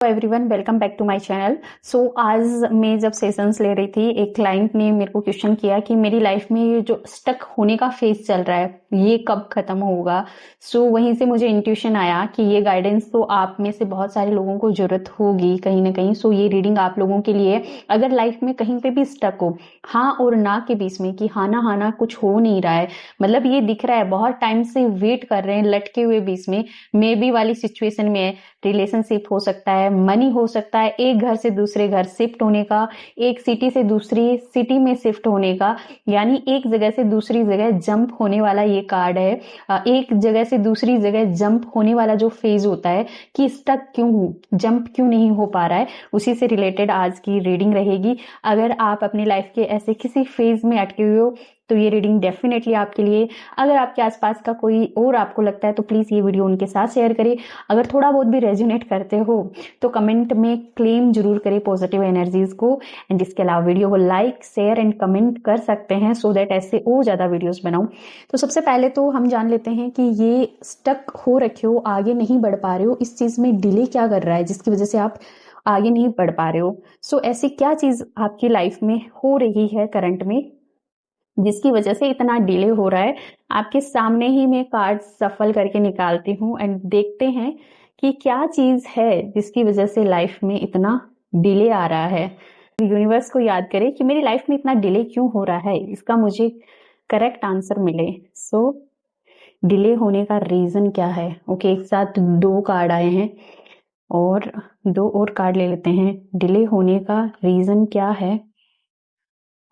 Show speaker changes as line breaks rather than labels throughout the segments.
Everyone, welcome back to my channel. So आज मैं जब सेशंस ले रही थी, एक क्लाइंट ने मेरे को क्वेश्चन किया कि मेरी लाइफ में ये जो स्टक होने का फेज चल रहा है ये कब खत्म होगा। सो वहीं से मुझे इंट्यूशन आया कि ये गाइडेंस तो आप में से बहुत सारे लोगों को जरूरत होगी कहीं ना कहीं। सो ये रीडिंग आप लोगों के लिए, अगर लाइफ में कहीं पे भी स्टक हो, हाँ और ना के बीच में, कि हाँ ना कुछ हो नहीं रहा है, मतलब ये दिख रहा है बहुत टाइम से वेट कर रहे हैं लटके हुए बीच में, मे बी वाली सिचुएशन में है। रिलेशनशिप हो सकता है, मनी हो सकता है, एक घर से दूसरे घर शिफ्ट होने का, एक सिटी से दूसरी सिटी में शिफ्ट होने का, यानी एक जगह से दूसरी जगह जंप होने वाला ये कार्ड है। एक जगह से दूसरी जगह जंप होने वाला जो फेज होता है कि स्टक क्यों हूं, जंप क्यों नहीं हो पा रहा है, उसी से रिलेटेड आज की रीडिंग रहेगी। अगर आप अपनी लाइफ के ऐसे किसी फेज में अटके हुए हो तो ये रीडिंग डेफिनेटली आपके लिए। अगर आपके आसपास का कोई और आपको लगता है तो प्लीज ये वीडियो उनके साथ शेयर करें। अगर थोड़ा बहुत भी रेजोनेट करते हो तो कमेंट में क्लेम जरूर करें पॉजिटिव एनर्जीज को। एंड इसके अलावा वीडियो को लाइक शेयर एंड कमेंट कर सकते हैं सो दैट ऐसे और ज्यादा वीडियोस बनाऊं। तो सबसे पहले तो हम जान लेते हैं कि ये स्टक हो रखे हो, आगे नहीं बढ़ पा रहे हो, इस चीज में डिले क्या कर रहा है जिसकी वजह से आप आगे नहीं बढ़ पा रहे हो। सो ऐसी क्या चीज आपकी लाइफ में हो रही है करंट में जिसकी वजह से इतना डिले हो रहा है। आपके सामने ही मैं कार्ड सफल करके निकालती हूँ एंड देखते हैं कि क्या चीज है जिसकी वजह से लाइफ में इतना डिले आ रहा है। यूनिवर्स को याद करें कि मेरी लाइफ में इतना डिले क्यों हो रहा है, इसका मुझे करेक्ट आंसर मिले। सो डिले होने का रीजन क्या है। ओके, एक साथ दो कार्ड आए हैं और दो और कार्ड ले लेते हैं। डिले होने का रीजन क्या है।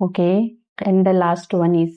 Okay, and the last one is,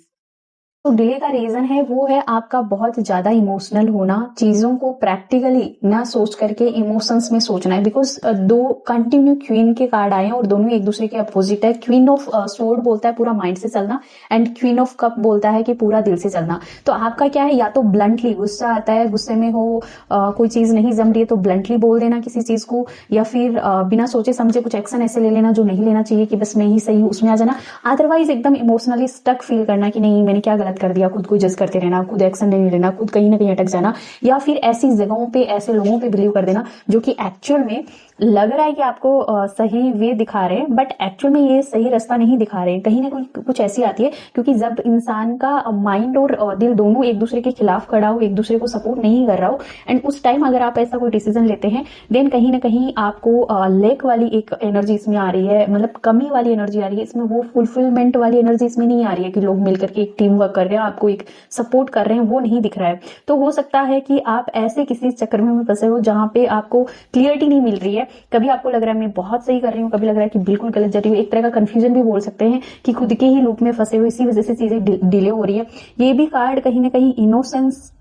तो डिले का रीजन है वो है आपका बहुत ज्यादा इमोशनल होना, चीजों को प्रैक्टिकली ना सोच करके इमोशंस में सोचना है। बिकॉज दो कंटिन्यू क्वीन के कार्ड आए हैं और दोनों एक दूसरे के अपोजिट है। क्वीन ऑफ स्वॉर्ड बोलता है पूरा माइंड से चलना एंड क्वीन ऑफ कप बोलता है कि पूरा दिल से चलना। तो आपका क्या है, या तो ब्लंटली गुस्सा आता है, गुस्से में हो, कोई चीज नहीं जम रही है तो ब्लंटली बोल देना किसी चीज को, या फिर बिना सोचे समझे कुछ एक्शन ऐसे ले लेना जो नहीं लेना चाहिए कि बस मैं ही सही हूँ उसमें आ जाना। अदरवाइज एकदम इमोशनली स्टक फील करना कि नहीं मैंने क्या गलत कर दिया, खुद को जज करते रहना, खुद एक्शन नहीं लेना, खुद कहीं ना कहीं अटक जाना, या फिर ऐसी जगहों पे ऐसे लोगों पे बिलीव कर देना जो कि एक्चुअल में लग रहा है कि आपको सही वे दिखा रहे हैं बट एक्चुअल में ये सही रास्ता नहीं दिखा रहे हैं। कहीं ना कहीं कुछ ऐसी आती है क्योंकि जब इंसान का माइंड और दिल दोनों एक दूसरे के खिलाफ खड़ा हो, एक दूसरे को सपोर्ट नहीं कर रहा हो, एंड उस टाइम अगर आप ऐसा कोई डिसीजन लेते हैं देन कहीं ना कहीं आपको लेक वाली एक एनर्जी इसमें आ रही है, मतलब कमी वाली एनर्जी आ रही है इसमें। वो फुलफिलमेंट वाली एनर्जी इसमें नहीं आ रही है कि लोग मिलकर के एक टीम वर्क कर रहे हैं, आपको एक सपोर्ट कर रहे हैं, वो नहीं दिख रहा है। तो हो सकता है कि आप ऐसे किसी चक्कर में फंसे हो जहां पे आपको क्लियरिटी नहीं मिल रही है। कभी आपको लग रहा है मैं बहुत सही कर रही हूँ, कभी लग रहा है कि बिल्कुल गलत जा रही हूँ। एक तरह का कंफ्यूजन भी बोल सकते हैं कि खुद के ही लूप में फंसे हो, इसी वजह से चीजें डिले हो रही है। ये भी कार्ड कहीं ना कहीं इनोसेंस,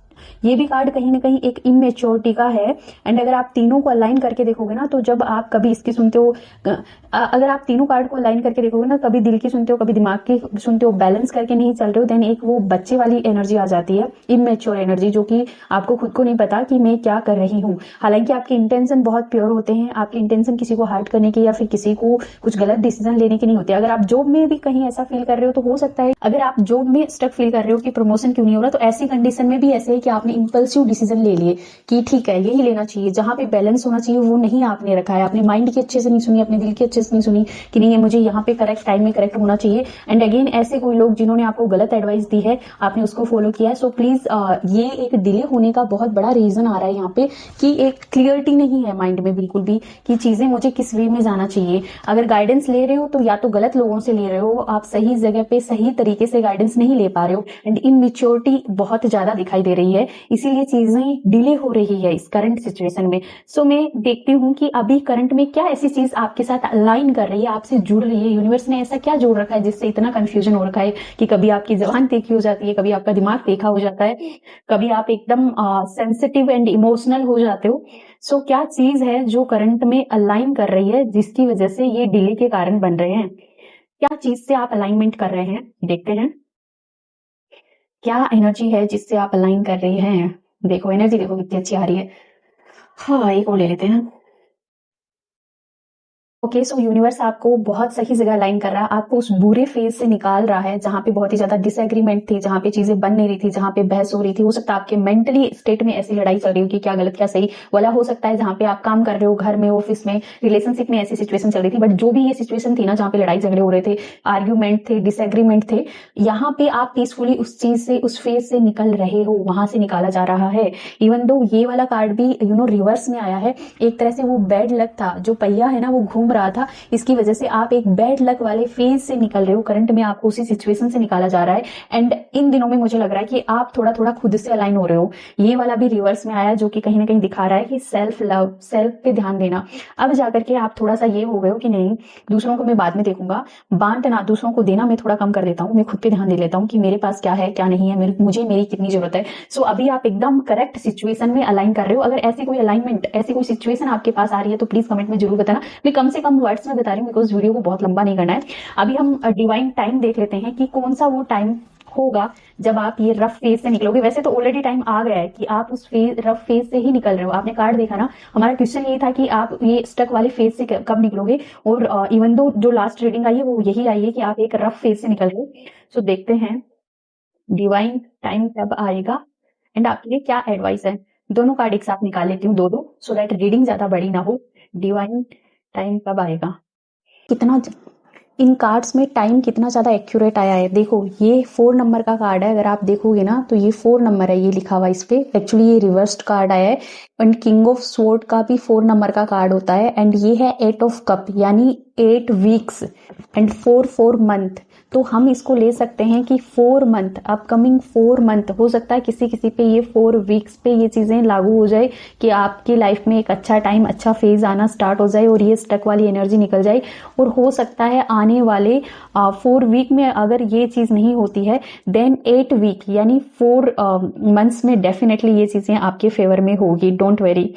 ये भी कार्ड कहीं ना कहीं एक इमेच्योरिटी का है। एंड अगर आप तीनों को अलाइन करके देखोगे ना, तो जब आप कभी इसकी सुनते हो, अगर आप तीनों कार्ड को अलाइन करके देखोगे ना, कभी दिल की सुनते हो कभी दिमाग की सुनते हो, बैलेंस करके नहीं चल रहे हो, देन एक वो बच्चे वाली एनर्जी आ जाती है, इमेच्योर एनर्जी, जो कि आपको खुद को नहीं पता कि मैं क्या कर रही हूँ। हालांकि आपके इंटेंशन बहुत प्योर होते हैं, आपके इंटेंशन किसी को हर्ट करने के या फिर किसी को कुछ गलत डिसीजन लेने के नहीं होते। अगर आप जॉब में भी कहीं ऐसा फील कर रहे हो तो हो सकता है, अगर आप जॉब में स्टक फील कर रहे हो कि प्रमोशन क्यों नहीं हो रहा, तो ऐसी कंडीशन में भी ऐसे है कि आपने इंपल्सिव डिसीजन ले लिए कि ठीक है यही लेना चाहिए, जहां पे बैलेंस होना चाहिए वो नहीं आपने रखा है। आपने माइंड की अच्छे से नहीं सुनी, अपने दिल की अच्छे से नहीं सुनी कि नहीं मुझे यहाँ पे करेक्ट टाइम में करेक्ट होना चाहिए। एंड अगेन ऐसे कोई लोग जिन्होंने आपको गलत एडवाइस दी है आपने उसको फॉलो किया है। सो प्लीज ये एक डिले होने का बहुत बड़ा रीजन आ रहा है यहाँ पे कि एक क्लियरिटी नहीं है माइंड में बिल्कुल भी कि चीजें मुझे किस वे में जाना चाहिए। अगर गाइडेंस ले रहे हो तो या तो गलत लोगों से ले रहे हो, आप सही जगह पे सही तरीके से गाइडेंस नहीं ले पा रहे हो, एंड इनमेच्योरिटी बहुत ज्यादा दिखाई दे रही है, इसीलिए चीजें डिले हो रही है इस करंट सिचुएशन में। सो मैं देखती हूँ कि अभी करंट में क्या ऐसी चीज आपके साथ अलाइन कर रही है, आपसे जुड़ रही है। यूनिवर्स ने ऐसा क्या जोड़ रखा है जिससे इतना कंफ्यूजन हो रखा है कि कभी आपकी जबान तीखी हो जाती है, कभी आपका दिमाग तीखा हो जाता है, कभी आप एकदम सेंसिटिव एंड इमोशनल हो जाते हो। सो क्या चीज है जो करंट में अलाइन कर रही है जिसकी वजह से ये डिले के कारण बन रहे हैं। क्या चीज से आप अलाइनमेंट कर रहे हैं, देखते हैं क्या एनर्जी है जिससे आप अलाइन कर रहे हैं। देखो एनर्जी देखो कितनी अच्छी आ रही है। हाँ, एक और ले लेते हैं। ओके, सो यूनिवर्स आपको बहुत सही जगह अलाइन कर रहा है, आपको उस बुरे फेज से निकाल रहा है जहां पे बहुत ही ज्यादा डिसएग्रीमेंट थी, जहां पे चीजें बन नहीं रही थी, जहां पे बहस हो रही थी। हो सकता है आपके मेंटली स्टेट में ऐसी लड़ाई चल रही हो कि क्या गलत क्या सही वाला। हो सकता है जहां पे आप काम कर रहे हो, घर में, ऑफिस में, रिलेशनशिप में ऐसी सिचुएशन चल रही थी। बट जो भी ये सिचुएशन थी ना, जहां पे लड़ाई झगड़े हो रहे थे, आर्ग्यूमेंट थे, डिसएग्रीमेंट थे, यहाँ पे आप पीसफुली उस चीज से, उस फेज से निकल रहे हो, वहां से निकाला जा रहा है। इवन दो ये वाला कार्ड भी रिवर्स में आया है, एक तरह से वो बैड लक था, जो पहिया है ना वो घूम रहा था, इसकी वजह से आप एक बैड लक वाले फेज से निकल रहे हो। करंट में आपको उसी सिचुएशन से निकाला जा रहा है। एंड इन दिनों में मुझे लग रहा है कि आप थोड़ा थोड़ा खुद से अलाइन हो रहे हो। ये वाला भी रिवर्स में आया, जो कि कहीं ना कहीं दिखा रहा है कि सेल्फ लव, सेल्फ पे ध्यान देना। अब जाकर के आप थोड़ा सा ये हो गए हो कि नहीं, दूसरों को मैं बाद में देखूंगा, बांटना, दूसरों को देना मैं थोड़ा कम कर देता हूँ, मैं खुद पे ध्यान दे लेता हूँ कि मेरे पास क्या है क्या नहीं है, मुझे मेरी कितनी जरूरत है। सो अभी आप एकदम करेक्ट सिचुएशन में अलाइन कर रहे हो। अगर ऐसी कोई अलाइनमेंट, ऐसी कोई सिचुएशन आपके पास आ रही है तो प्लीज कमेंट में जरूर बताना। मैं कम से कम वर्ड्स में बता रही हूँ, बिकॉज वीडियो को बहुत लंबा नहीं करना है। अभी हम डिवाइन टाइम देख लेते हैं कि कौन सा वो टाइम होगा जब आप ये रफ फेज से निकलोगे। वैसे तो ऑलरेडी टाइम आ गया है कि आप उस रफ फेज से ही निकल रहे हो। आपने कार्ड देखा ना, हमारा क्वेश्चन ये था कि आप ये स्टक वाले फेज से कब निकलोगे, और इवन दो जो लास्ट रीडिंग आई है वो यही आई है कि आप एक रफ फेज से निकल रहे हो। सो देखते हैं डिवाइन टाइम कब आएगा एंड आपके लिए क्या एडवाइस है। दोनों कार्ड एक साथ निकाल लेती हूँ, दो दो, सो दैट रीडिंग ज्यादा बड़ी ना हो। डिवाइन टाइम कब आएगा, कितना इन कार्ड्स में टाइम कितना ज्यादा एक्यूरेट आया है। देखो ये 4 नंबर का कार्ड है, अगर आप देखोगे ना तो ये 4 नंबर है, ये लिखा हुआ इस पे। एक्चुअली ये रिवर्स्ड कार्ड आया है। एंड किंग ऑफ स्वॉर्ड का भी 4 नंबर का कार्ड होता है। एंड ये है 8 ऑफ कप, यानी 8 वीक्स एंड 4 मंथ। तो हम इसको ले सकते हैं कि 4 मंथ, अपकमिंग 4 मंथ, हो सकता है किसी किसी पे ये 4 वीक्स पे ये चीजें लागू हो जाए कि आपकी लाइफ में एक अच्छा टाइम, अच्छा फेज आना स्टार्ट हो जाए और ये स्टक वाली एनर्जी निकल जाए। और हो सकता है आने वाले 4 वीक में अगर ये चीज नहीं होती है, देन 8 वीक यानी 4 मंथ्स में डेफिनेटली ये चीजें आपके फेवर में होगी। डोंट वेरी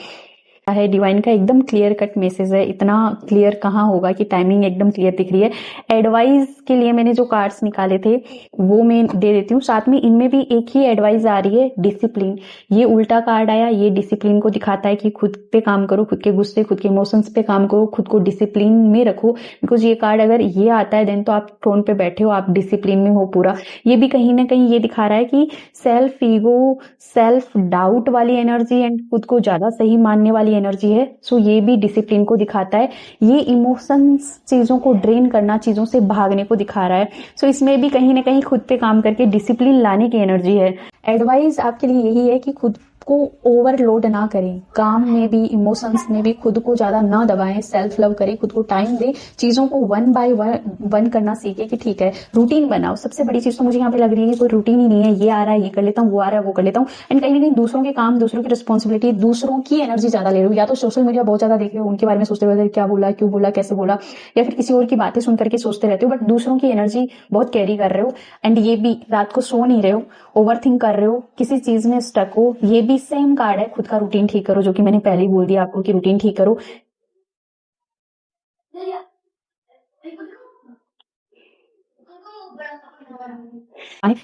है, डिवाइन का एकदम क्लियर कट मैसेज है। इतना क्लियर कहाँ होगा कि टाइमिंग एकदम क्लियर दिख रही है। एडवाइस के लिए मैंने जो कार्ड्स निकाले थे वो मैं दे देती हूँ, साथ में इनमें भी एक ही एडवाइस आ रही है, डिसिप्लिन। ये उल्टा कार्ड आया, ये डिसिप्लिन को दिखाता है कि खुद पे काम करो, खुद के गुस्से, खुद के इमोशंस पे काम करो, खुद को डिसिप्लिन में रखो। बिकॉज ये कार्ड अगर ये आता है देन तो आप ट्रोन पे बैठे हो, आप डिसिप्लिन में हो पूरा। ये भी कहीं ना कहीं ये दिखा रहा है कि सेल्फ ईगो, सेल्फ डाउट वाली एनर्जी एंड खुद को ज्यादा सही मानने वाली एनर्जी है। सो ये भी डिसिप्लिन को दिखाता है। ये इमोशंस, चीजों को ड्रेन करना, चीजों से भागने को दिखा रहा है। सो इसमें भी कहीं ना कहीं खुद पे काम करके डिसिप्लिन लाने की एनर्जी है। एडवाइस आपके लिए यही है कि खुद को ओवरलोड ना करें, काम में भी, इमोशंस में भी खुद को ज्यादा ना दबाएं, सेल्फ लव करें, खुद को टाइम दें, चीजों को वन बाय वन करना सीखे कि ठीक है, रूटीन बनाओ। सबसे बड़ी चीज तो मुझे यहाँ पे लग रही है कोई रूटीन ही नहीं है, ये आ रहा है ये कर लेता हूँ, वो आ रहा है वो कर लेता हूँ। एंड कहीं ना कहीं दूसरों के काम, दूसरों की रिस्पॉन्सिबिलिटी, दूसरों की एनर्जी ज्यादा ले रहे हो। या तो सोशल मीडिया बहुत ज्यादा देख रहे हो, उनके बारे में सोचते रहते हो क्या बोला, क्यों बोला, कैसे बोला, या फिर किसी और की बातें सुन करके सोचते रहते हो, बट दूसरों की एनर्जी बहुत कैरी कर रहे हो। एंड ये भी रात को सो नहीं रहे हो, ओवर थिंक कर रहे हो, किसी चीज में स्टक हो। ये भी सेम कार्ड है, खुद का रूटीन ठीक करो, जो कि मैंने पहले ही बोल दिया आपको कि रूटीन ठीक करो।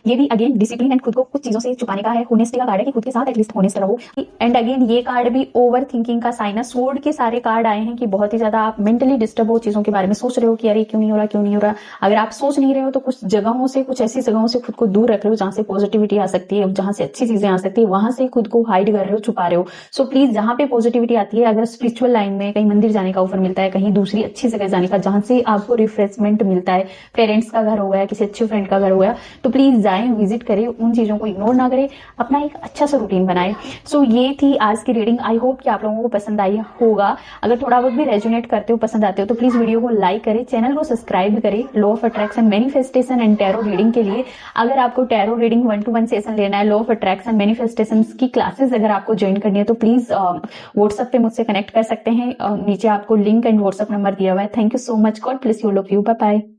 ये भी अगेन डिसिप्लिन एंड खुद को कुछ चीजों से छुपाने का है। होनेस्टी का कार्ड है कि खुद के साथ एटलीस्ट होनेस्ट रहो। एंड अगेन ये कार्ड भी ओवर थिंकिंग का साइन है। स्वॉर्ड के सारे कार्ड आए हैं कि बहुत ही ज्यादा आप मेंटली डिस्टर्ब हो, चीजों के बारे में सोच रहे हो कि अरे क्यों नहीं हो रहा, क्यों नहीं हो रहा। अगर आप सोच नहीं रहे हो तो कुछ जगहों से, कुछ ऐसी जगहों से खुद को दूर रख रहे हो जहां से पॉजिटिविटी आ सकती है, जहां से अच्छी चीजें आ सकती है, वहां से खुद को हाइड कर रहे हो, छुपा रहे हो। सो प्लीज जहां पे पॉजिटिविटी आती है, अगर स्पिरिचुअल लाइन में कहीं मंदिर जाने का ऑफर मिलता है, कहीं दूसरी अच्छी जगह जाने का जहां से आपको रिफ्रेशमेंट मिलता है, पेरेंट्स का घर हो गया, किसी अच्छे फ्रेंड का घर हो गया, तो प्लीज जाएं, विजिट करें, उन चीजों को इग्नोर ना करें, अपना एक अच्छा सा रूटीन बनाएं। सो ये थी आज की रीडिंग। आई होप कि आप लोगों को पसंद आई होगा। अगर थोड़ा बहुत भी रेजोनेट करते हो, पसंद आते हो, तो प्लीज वीडियो को लाइक करें, चैनल को सब्सक्राइब करें law of attraction, manifestation and tarot reading के लिए। अगर आपको टैरो रीडिंग 1-to-1 सेशन लेना है, लॉ ऑफ अट्रैक्शन, मैनिफेस्टेशन की क्लासेस अगर आपको ज्वाइन करनी है, तो प्लीज व्हाट्सएप पे मुझसे कनेक्ट कर सकते हैं। नीचे आपको लिंक एंड व्हाट्सएप नंबर दिया हुआ है। Thank you so much. God bless you, all of you. Bye bye.